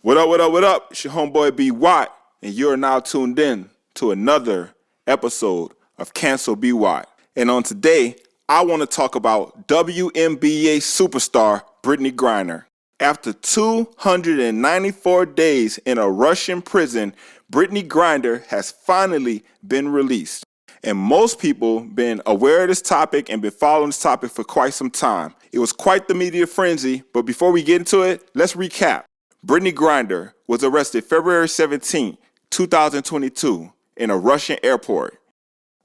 What up, what up, what up? It's your homeboy B. Watt, and you're now tuned in to another episode of Cancel B. Watt. And on today, I want to talk about WNBA superstar Brittney Griner. After 294 days in a Russian prison, Brittney Griner has finally been released. And most people been aware of this topic and been following this topic for quite some time. It was quite the media frenzy, but before we get into it, let's recap. Brittney Griner was arrested February 17, 2022 in a Russian airport.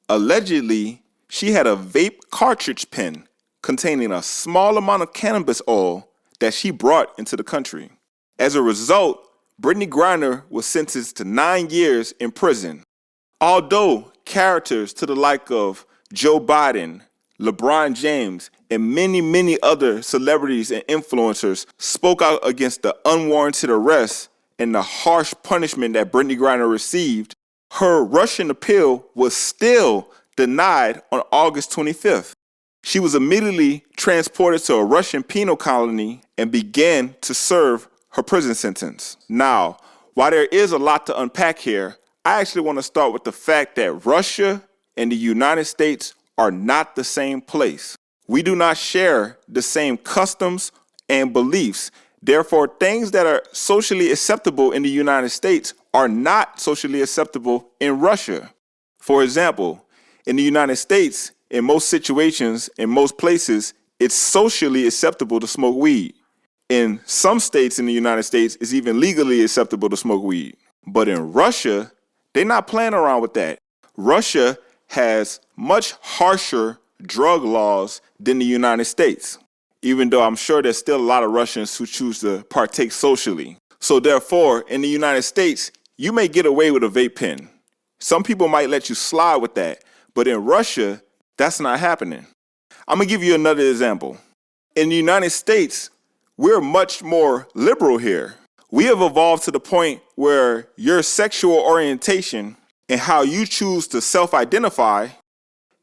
Allegedly, she had a vape cartridge pen containing a small amount of cannabis oil that she brought into the country. As a result, Brittney Griner was sentenced to 9 years in prison. Although characters to the like of Joe Biden, LeBron James, and many other celebrities and influencers spoke out against the unwarranted arrest and the harsh punishment that Brittney Griner received, her Russian appeal was still denied on August 25th. She was immediately transported to a Russian penal colony and began to serve her prison sentence. Now, while there is a lot to unpack here, I actually want to start with the fact that Russia and the United States are not the same place. We do not share the same customs and beliefs. Therefore, things that are socially acceptable in the United States are not socially acceptable in Russia. For example, in the United States, in most situations, in most places, it's socially acceptable to smoke weed. In some states in the United States, it's even legally acceptable to smoke weed. But in Russia, they're not playing around with that. Russia has much harsher drug laws than the United States, even though I'm sure there's still a lot of Russians who choose to partake socially. So therefore, in the United States, you may get away with a vape pen. Some people might let you slide with that, but in Russia, that's not happening. I'm gonna give you another example. In the United States, we're much more liberal here. We have evolved to the point where your sexual orientation and how you choose to self-identify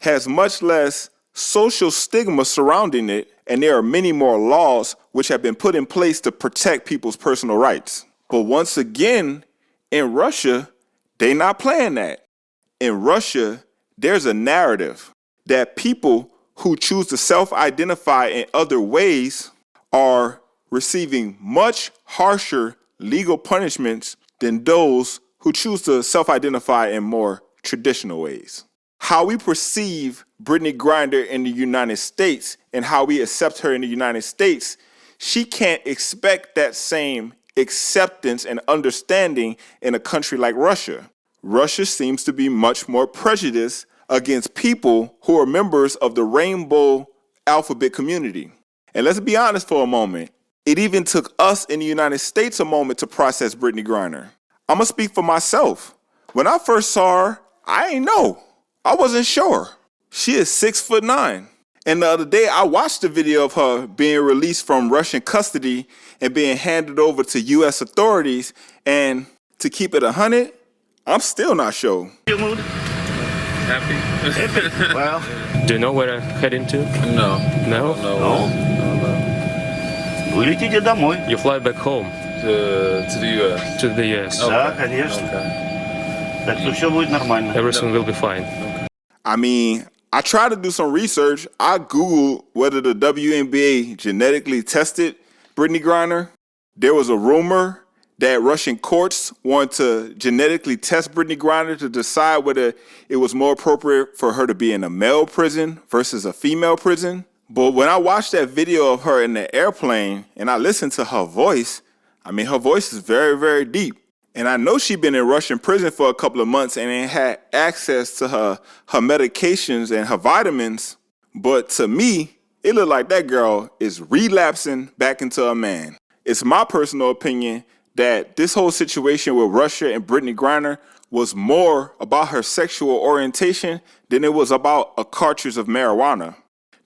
has much less social stigma surrounding it, and there are many more laws which have been put in place to protect people's personal rights. But once again, in Russia, they're not playing that. In Russia, there's a narrative that people who choose to self-identify in other ways are receiving much harsher legal punishments than those who choose to self-identify in more traditional ways. How we perceive Brittney Griner in the United States and how we accept her in the United States, she can't expect that same acceptance and understanding in a country like Russia. Russia seems to be much more prejudiced against people who are members of the rainbow alphabet community. And let's be honest for a moment. It even took us in the United States a moment to process Brittney Griner. I'm gonna speak for myself. When I first saw her, I ain't know. I wasn't sure. She is 6'9". And the other day, I watched a video of her being released from Russian custody and being handed over to U.S. authorities. And to keep it 100, I'm still not sure. Your mood? Happy. Well, Do you know where I'm heading to? No. No? no. Вы летите домой. You fly back home To the US. to the US. Да, конечно. Так что все будет нормально. Everything will be fine. I mean, I tried to do some research. I Googled whether the WNBA genetically tested Brittney Griner. There was a rumor that Russian courts wanted to genetically test Brittney Griner to decide whether it was more appropriate for her to be in a male prison versus a female prison. But when I watched that video of her in the airplane and I listened to her voice, I mean, her voice is very deep. And I know she'd been in Russian prison for a couple of months and ain't had access to her medications and her vitamins. But to me, it looked like that girl is relapsing back into a man. It's my personal opinion that this whole situation with Russia and Brittney Griner was more about her sexual orientation than it was about a cartridge of marijuana.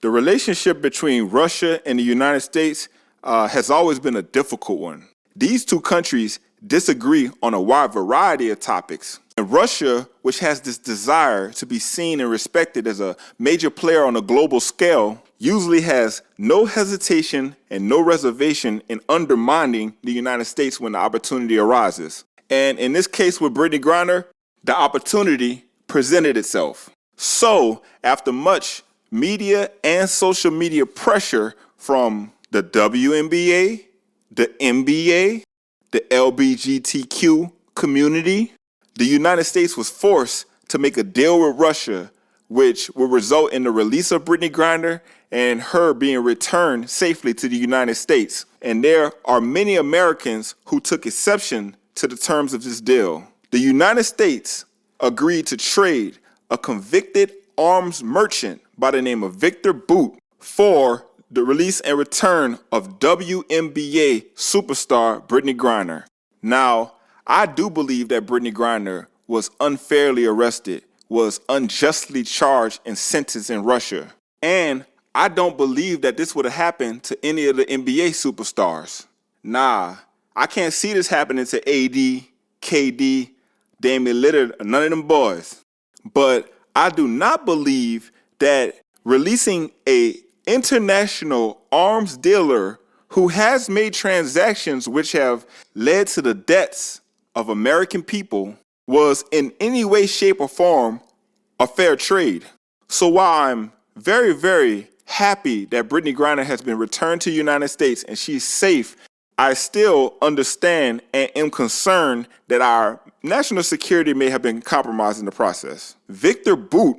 The relationship between Russia and the United States has always been a difficult one. These two countries disagree on a wide variety of topics. And Russia, which has this desire to be seen and respected as a major player on a global scale, usually has no hesitation and no reservation in undermining the United States when the opportunity arises. And in this case with Brittney Griner, the opportunity presented itself. So, after much media and social media pressure from the WNBA, the NBA, the LGBTQ community, the United States was forced to make a deal with Russia, which will result in the release of Brittney Griner and her being returned safely to the United States. And there are many Americans who took exception to the terms of this deal. The United States agreed to trade a convicted arms merchant by the name of Victor Bout for the release and return of WNBA superstar Brittney Griner. Now, I do believe that Brittney Griner was unfairly arrested, was unjustly charged and sentenced in Russia. And I don't believe that this would have happened to any of the NBA superstars. Nah, I can't see this happening to AD, KD, Damian Lillard, none of them boys. But I do not believe that releasing a international arms dealer who has made transactions which have led to the deaths of American people was in any way, shape, or form a fair trade. So while I'm very, very happy that Brittney Griner has been returned to the United States and she's safe, I still understand and am concerned that our national security may have been compromised in the process. Victor Bout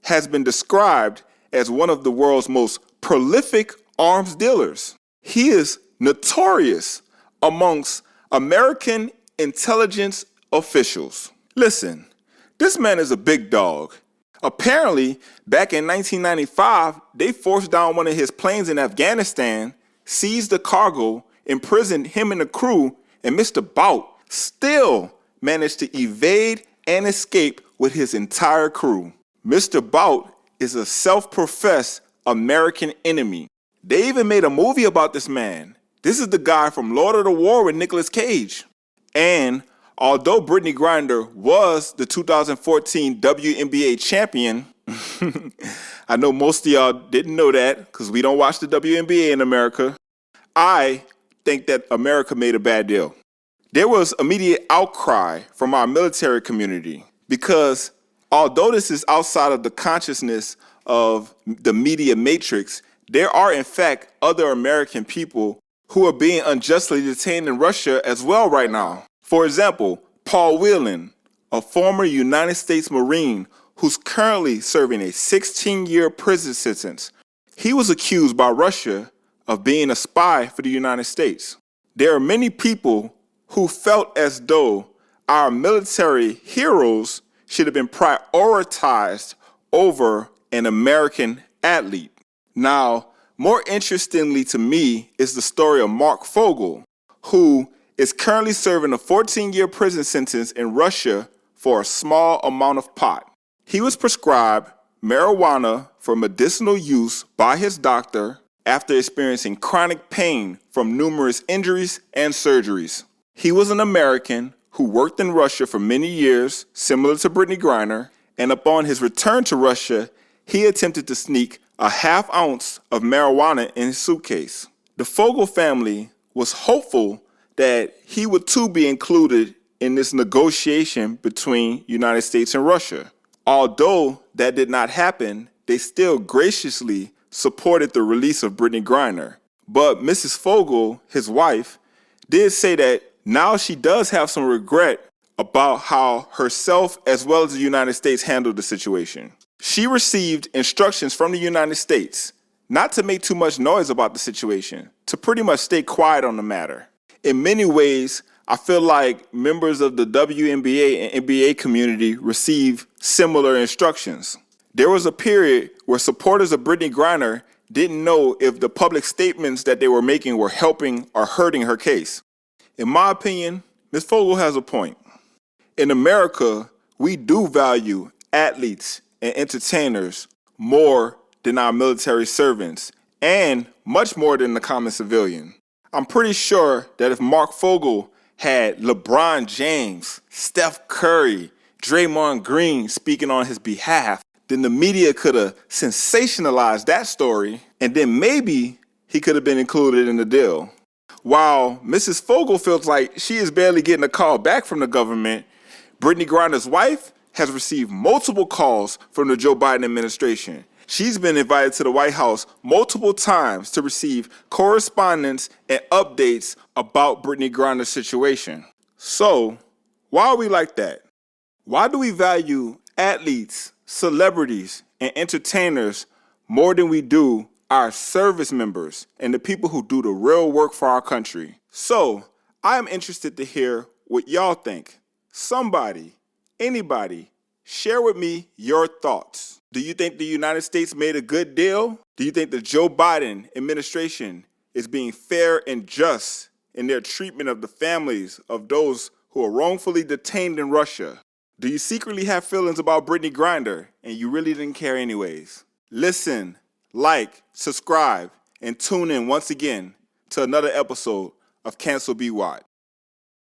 has been described as one of the world's most prolific arms dealers. He is notorious amongst American intelligence officials. Listen, this man is a big dog. Apparently, back in 1995, they forced down one of his planes in Afghanistan, seized the cargo, imprisoned him and the crew, and Mr. Bout still managed to evade and escape with his entire crew. Mr. Bout is a self-professed American enemy. They even made a movie about this man. This is the guy from Lord of the War with Nicolas Cage. And although Brittney Griner was the 2014 WNBA champion, I know most of y'all didn't know that because we don't watch the WNBA in America. I think that America made a bad deal. There was immediate outcry from our military community because although this is outside of the consciousness of the media matrix, there are in fact other American people who are being unjustly detained in Russia as well right now. For example, Paul Whelan, a former United States Marine who's currently serving a 16-year prison sentence. He was accused by Russia of being a spy for the United States. There are many people who felt as though our military heroes should have been prioritized over an American athlete. Now, more interestingly to me is the story of Mark Fogel, who is currently serving a 14-year prison sentence in Russia for a small amount of pot. He was prescribed marijuana for medicinal use by his doctor after experiencing chronic pain from numerous injuries and surgeries. He was an American who worked in Russia for many years, similar to Brittney Griner, and upon his return to Russia, he attempted to sneak a half ounce of marijuana in his suitcase. The Fogel family was hopeful that he would too be included in this negotiation between United States and Russia. Although that did not happen, they still graciously supported the release of Brittney Griner. But Mrs. Fogel, his wife, did say that now she does have some regret about how herself as well as the United States handled the situation. She received instructions from the United States not to make too much noise about the situation, to pretty much stay quiet on the matter. In many ways, I feel like members of the WNBA and NBA community received similar instructions. There was a period where supporters of Brittney Griner didn't know if the public statements that they were making were helping or hurting her case. In my opinion, Ms. Fogel has a point. In America, we do value athletes and entertainers more than our military servants, and much more than the common civilian. I'm pretty sure that if Mark Fogel had LeBron James, Steph Curry, Draymond Green speaking on his behalf, then the media could have sensationalized that story, and then maybe he could have been included in the deal. While Mrs. Fogel feels like she is barely getting a call back from the government, Brittney Griner's wife has received multiple calls from the Joe Biden administration. She's been invited to the White House multiple times to receive correspondence and updates about Brittney Griner's situation. So, why are we like that? Why do we value athletes, celebrities, and entertainers more than we do our service members and the people who do the real work for our country? So, I am interested to hear what y'all think. Somebody, anybody, share with me your thoughts. Do you think the United States made a good deal? Do you think the Joe Biden administration is being fair and just in their treatment of the families of those who are wrongfully detained in Russia? Do you secretly have feelings about Brittney Griner and you really didn't care anyways? Listen, like, subscribe, and tune in once again to another episode of Cancel Be Watt.